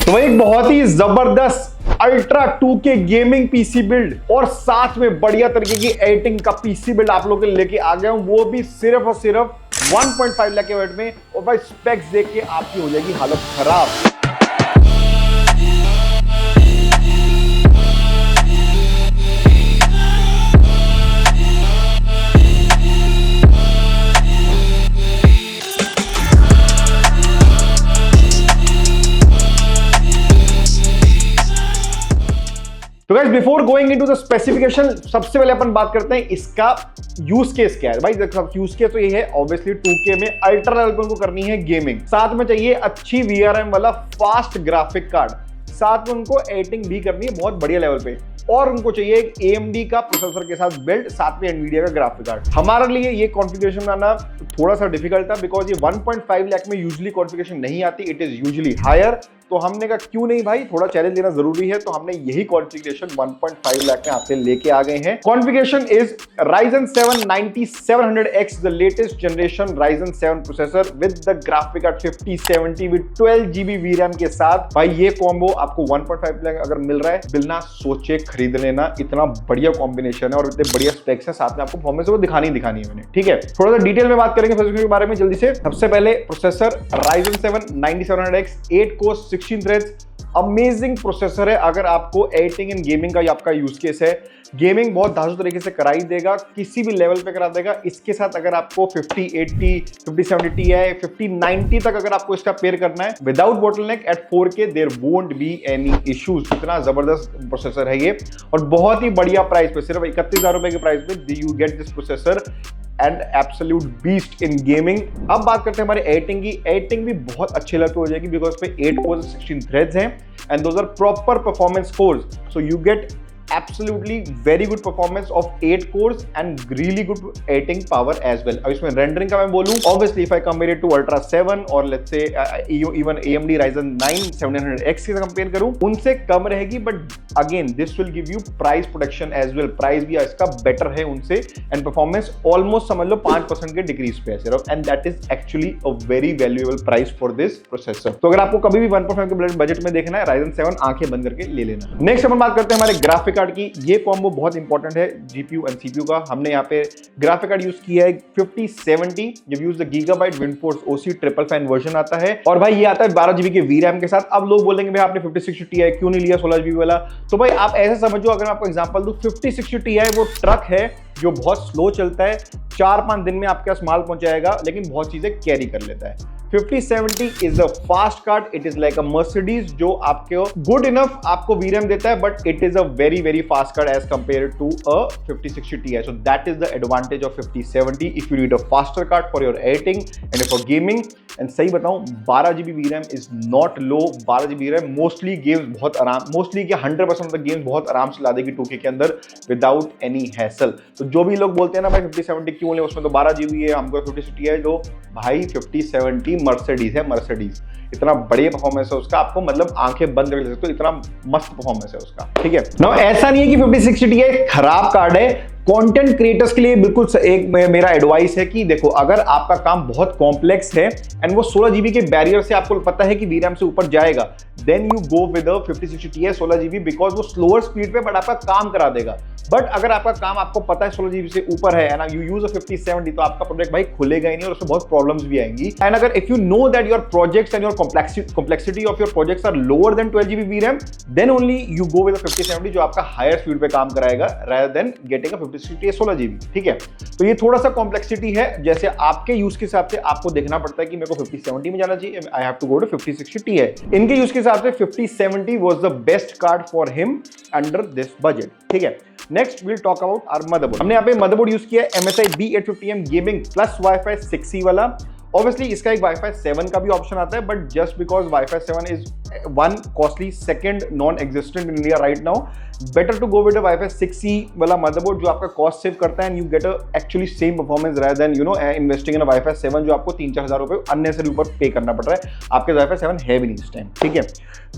तो भाई एक बहुत ही जबरदस्त ultra 2K gaming PC build और साथ में बढ़िया तरीके की एडिटिंग का पीसी बिल्ड आप लोगों के लिए लेके आ गया हूं, वो भी सिर्फ और सिर्फ 1.5 लाख के बजट में। और भाई स्पेक्स देख के आपकी हो जाएगी हालत खराब। तो guys before going into the specification, सबसे पहले अपन बात करते हैं इसका यूज केस क्या है। भाई देखो यूज केस तो ये है ऑब्वियसली 2K में अल्ट्रा लेवल को करनी है गेमिंग, साथ में चाहिए अच्छी VRM वाला फास्ट ग्राफिक कार्ड, साथ में उनको एडिटिंग भी करनी है बहुत बढ़िया लेवल पे, और उनको चाहिए एक AMD का प्रोसेसर के साथ बिल्ड, साथ में NVIDIA का ग्राफिक कार्ड। हमारे लिए ये कॉन्फ़िगरेशन बनाना थोड़ा सा डिफिकल्ट था बिकॉज ये 1.5 लाख में यूजुअली कॉन्फ़िगरेशन नहीं आती, इट इज यूजुअली हायर। तो हमने कहा क्यों नहीं भाई, थोड़ा चैलेंज लेना जरूरी है, तो हमने यही कॉन्फ़िगरेशन 1.5 लाख में आपके लेके आ गए हैं। Configuration is Ryzen 7 9700X, the latest generation Ryzen 7 processor with the graphic card 5070 with 12GB VRAM के साथ। भाई ये कॉम्बो आपको 1.5 लाख अगर मिल रहा है, बिना सोचे खरीद लेना, इतना बढ़िया कॉम्बिनेशन है और इतने बढ़िया स्पेक्स है, साथ में आपको परफॉर्मेंस वो दिखानी है मैंने। ठीक है, थोड़ा सा डिटेल में बात करेंगे प्रोसेसर के बारे में जल्दी से। सबसे पहले processor Ryzen 7 9700X 8 core 16 threads, amazing processor है। अगर आपको एडिटिंग एंड गेमिंग का आपका यूज केस है, गेमिंग बहुत धांसू तरीके से कराई देगा, किसी भी लेवल पे करा देगा। इसके साथ अगर आपको 5080, 5070 Ti, 5090 तक अगर आपको इसका पेयर करना है without bottleneck at 4K, there won't be any issues. इतना जबरदस्त प्रोसेसर है ये और बहुत ही बढ़िया प्राइस पे, सिर्फ 31,000 रुपए के प्राइस पे you get this processor and absolute beast in gaming. अब बात करते हैं हमारे एडिटिंग की। एडिटिंग भी बहुत अच्छे लेवल पे हो जाएगी बिकॉज पे 8 कोर्स 16 थ्रेड्स हैं and those are proper performance cores, so you get absolutely very good performance of 8 cores and really good editing power as well. अब इसमें rendering का मैं बोलूँ, obviously if I compare it to Ultra 7 और let's say even AMD Ryzen 9 700X के compare करूँ, उनसे कम रहेगी, but again this will give you price protection as well. Price भी इसका बेटर है उनसे and performance almost समझ लो 5% के डिक्रीज पे है सिर्फ, and that is actually a very valuable price for this processor. तो अगर आपको कभी भी 1.5 के बजट में देखना है, Ryzen 7 आंखें बंद करके ले लेना। नेक्स्ट अपन बात करते हैं हमारे ग्राफिक कार्ड की। ये कॉम्बो बहुत इंपॉर्टेंट है GPU एंड CPU का। हमने यहाँ पे ग्राफिक कार्ड यूज किया है 5070, जब use the Gigabyte WindForce OC triple fan version आता है, और भाई ये आता है 12GB के VRAM के साथ। अब लोग बोलेंगे भाई आपने 5060 Ti क्यों नहीं लिया 16GB वाला? तो भाई आप ऐसे समझो, अगर मैं आपको एग्जांपल दूं, 5060 Ti वो ट्रक है जो बहुत स्लो चलता है, 4-5 दिन में आपके पास माल पहुंचाएगा, लेकिन बहुत चीजें कैरी कर लेता है। 5070 is a fast card, it is like a Mercedes जो आपको good enough आपको VRAM देता है, but it is a very very fast card as compared to a 5060 Ti. So that is the advantage of 5070 if you need a faster card for your editing and for gaming. And सही बताऊं, 12GB VRAM is not low। 12GB VRAM mostly games बहुत आराम, mostly क्या 100% of the games बहुत आराम से ला देगी 2K के अंदर without any hassle। तो जो भी लोग बोलते हैं ना भाई 5070 क्यों ले, उसमें तो 12GB है, हमको 5060 Ti लो, भाई 5070 मर्सिडीज है, मर्सिडीज इतना बढ़िया परफॉर्मेंस है उसका, आपको मतलब आंखें बंद कर सकते हो, इतना मस्त परफॉर्मेंस है उसका। ठीक है ना, ऐसा नहीं है कि 5060 Ti एक खराब कार्ड है। कंटेंट क्रिएटर्स के लिए बिल्कुल एक मेरा एडवाइस है कि देखो, अगर आपका काम बहुत कॉम्प्लेक्स है एंड वो 16GB के बैरियर से आपको पता है कि VRAM से ऊपर जाएगा, then you go with 5060 Ti 16GB because वो स्लोअर स्पीड पे बट आपका काम करा देगा। बट अगर आपका काम आपको पता है 16GB से ऊपर है एंड यू यूज अ 5070, तो आपका प्रोजेक्ट भाई खुलेगा ही नहीं और उसमें बहुत प्रॉब्लम्स भी आएंगी। एंड अगर if you know that your projects and your complexity of your projects are lower than 12GB VRAM, then only you go with 5070 जो आपका हायर स्पीड पे काम कराएगा rather than getting a 5060 Ti 16GB। ठीक है, तो ये थोड़ा सा कॉम्प्लेक्सिटी है, जैसे आपके यूज के हिसाब से आपको देखना पड़ता है कि मेरे को 5070 में जाना चाहिए, I have to go to 5060 Ti। इनके यूज के हिसाब से 5070 was the best card for him under this budget. ठीक है, next will talk about our motherboard. हमने यहाँ पे मदरबोर्ड यूज किया है MSI B850M gaming plus Wi-Fi 6E वाला। ऑब्वियसली इसका एक Wi-Fi 7 का भी ऑप्शन आता है, but just because Wi-Fi 7 is one costly, second non existent in India right now, better to go with Wi-Fi 6E वाला मदरबोर्ड जो आपका कॉस्ट सेव करता है and you get actually same performance rather than investing in Wi-Fi 7 जो आपको 3-4 हज़ार रुपए unnecessary ऊपर पे करना पड़ रहा है। आपके Wi-Fi 7 है भी नहीं इस टाइम। ठीक है,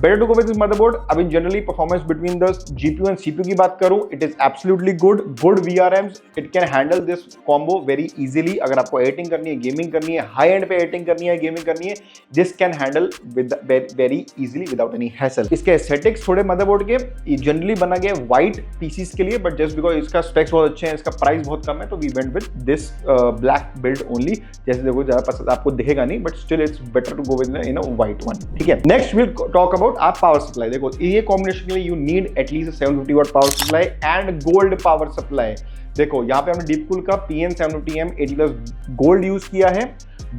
better to go with this motherboard. अब in generally performance between the GPU and CPU की बात करूं, it is absolutely good VRMs, it can handle this combo very easily. अगर आपको एडिटिंग करनी है, गेमिंग करनी है, हाई हाई एंड पे एडिटिंग करनी है, गेमिंग करनी है, this can handle with very easily without any hassle. इसके एस्थेटिक्स थोड़े मदरबोर्ड के जनरली बना गया व्हाइट पीसीस के लिए, बट जस्ट बिकॉज इसका स्पेक्स बहुत अच्छे हैं, इसका प्राइस बहुत कम है, तो we went with this black build only. जैसे देखो ज्यादा पसंद आपको दिखेगा नहीं, but still it's better to go with in a white one, ठीक है। नेक्स्ट विल टॉक अबाउट आप पावर सप्लाई। देखो ये कॉम्बिनेशन के लिए you need at least 750 watt power supply and gold power supply. देखो यहाँ पे हमने डीपकूल का PN750M 80+ गोल्ड यूज किया है।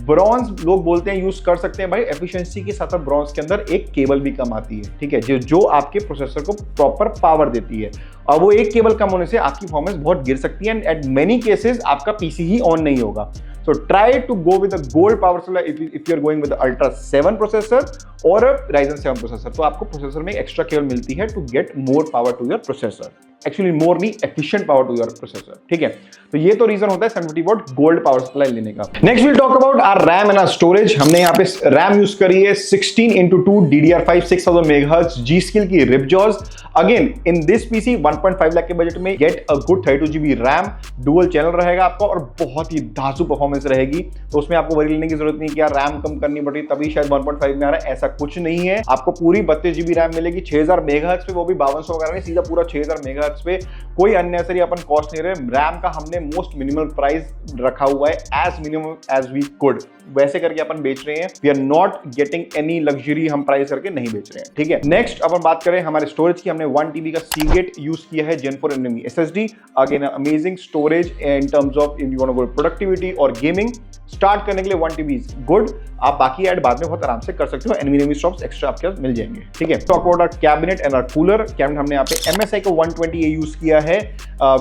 ब्रॉन्ज लोग बोलते हैं यूज कर सकते हैं भाई, एफिशिएंसी के साथ ब्रॉन्ज के अंदर एक केबल भी कम आती है, ठीक है, जो आपके प्रोसेसर को प्रॉपर पावर देती है। और वो एक केबल कम होने से आपकी परफॉर्मेंस बहुत गिर सकती है एंड एट मेनी केसेस आपका पीसी ही ऑन नहीं होगा। So try to go with a gold power supply if you are going with the Ultra 7 processor or a Ryzen 7 processor. तो आपको प्रोसेसर में एक्स्ट्रा केबल मिलती है to get more power to your processor. Actually more नहीं, efficient power to your processor. ठीक है, तो ये तो रीजन होता है 750 watt गोल्ड पावर सप्लाई लेने का। Next will talk about our RAM and our storage. हमने यहाँ पे रैम यूज करी है 16x2 DDR5 6000 MHz G-Skill की Ripjaws। Again in this PC 1.5 lakh के बजट में get a good 32GB RAM, dual channel रहेगा आपका और बहुत ही धांसू परफॉर्मेंस रहेगी। तो उसमें आपको वरी लेने की जरूरत नहीं कि यार रैम कम करनी पड़ी तभी शायद 1.5 में आ रहा है, ऐसा कुछ नहीं है। आपको पूरी 32GB रैम मिलेगी 6000 MHz पे, वो भी 5200 वगैरह नहीं, सीधा पूरा 6000 MHz पे। कोई अननेसेसरी अपन कॉस्ट नहीं रहे। रैम का हमने मोस्ट मिनिमल प्राइस रखा हुआ है, as minimum as we could, वैसे करके अपन बेच रहे हैं। We are not getting any luxury, हम प्राइस करके नहीं बेच रहे हैं, ठीक है। नेक्स्ट अपन बात करें हमारे स्टोरेज की, हमने 1 TB का Seagate यूज किया है Gen 4 NVMe SSD। Again amazing storage in terms of if you want to go productivity और गेमिंग। स्टार्ट करने के लिए 1 TB इज गुड, आप बाकी ऐड बाद में बहुत आराम से कर सकते हो, NVMe स्टॉप्स एक्स्ट्रा आपके पास मिल जाएंगे, ठीक है। Talk about our cabinet and our cooler. Cabinet हमने यहाँ पे MSI का 120A यूज किया है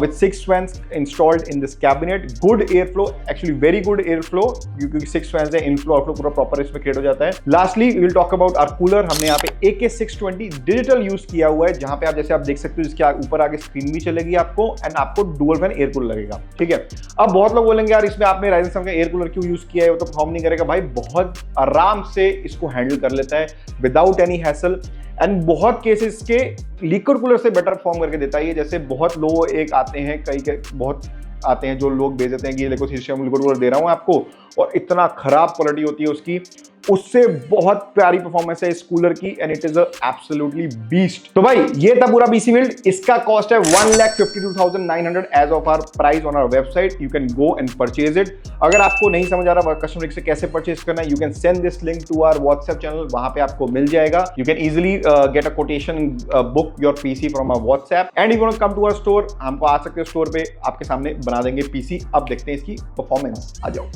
with 6 fans installed in this cabinet. Good air flow, actually very good air flow, क्योंकि 6 फैंस है, इनफ्लो आउटफ्लो पूरा प्रॉपर इसमें क्रिएट हो जाता है। Lastly we will talk about our cooler. हमने यहाँ पे AK620 डिजिटल यूज किया हुआ है, जहां पे आप जैसे आप देख सकते हो इसके ऊपर आगे स्क्रीन भी चलेगी आपको एंड आपको डुअल फैन एयर कूलर लगेगा, ठीक है। अब बहुत लोग बोलेंगे यार इसमें आपने Ryzen 7 का एयर कूलर क्यों यूज किया है, वो तो परफॉर्म नहीं करेगा। भाई बहुत आराम से इसको हैंडल कर लेता है विदाउट एनी हैसल एंड बहुत केसेस के लिक्विड कूलर से बेटर परफॉर्म करके देता है। जैसे बहुत लोग एक आते हैं, कई बहुत आते हैं जो लोग बेच देते हैं कि ये देखो शीशम लिक्विड कूलर दे रहा हूं आपको, और इतना खराब क्वालिटी होती है उसकी, उससे बहुत प्यारी परफॉर्मेंस है इस कूलर की and it is absolutely beast. तो भाई ये था पूरा पीसी बिल्ड। इसका कॉस्ट है 1,52,900 as of our price on our website. You can go and purchase it. अगर आपको नहीं समझ आ रहा कस्टमर से कैसे परचेज करना है, you can send this link to our WhatsApp channel, वहां पे आपको मिल जाएगा। You can easily get a quotation, book your PC from our WhatsApp and you can come to our store. हमको आ सकते हो स्टोर पे, आपके सामने बना देंगे पीसी। अब देखते हैं इसकी परफॉर्मेंस, आ जाओ।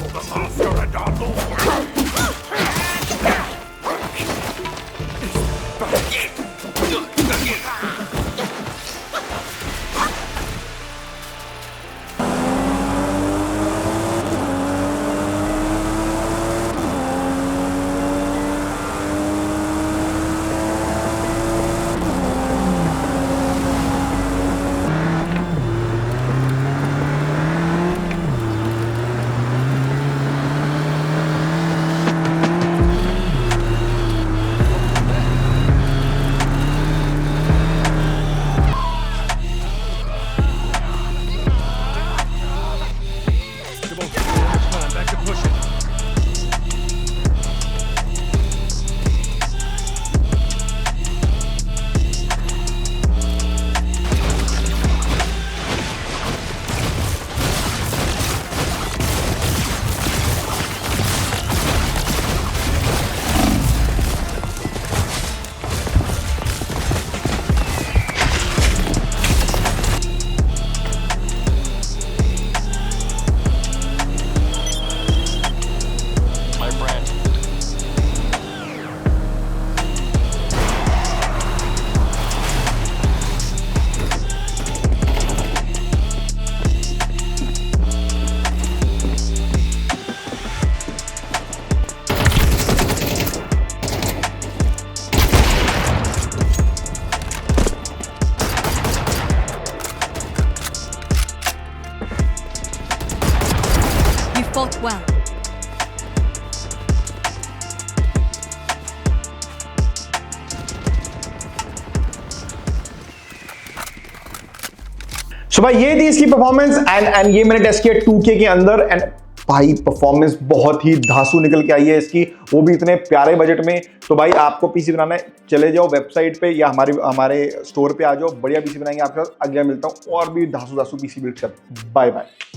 The monster Adolfo! fought well. So भाई ये थी इसकी परफॉर्मेंस एंड ये मैंने टेस्ट किया 2K के अंदर एंड भाई परफॉर्मेंस बहुत ही धांसू निकल के आई है इसकी, वो भी इतने प्यारे बजट में। तो भाई आपको पीसी बनाना है, चले जाओ वेबसाइट पे या हमारे स्टोर पे आ जाओ, बढ़िया पीसी बनाएंगे आपके साथ। अगला मिलता हूँ और भी धांसू पीसी बिल्ड कर। Bye bye.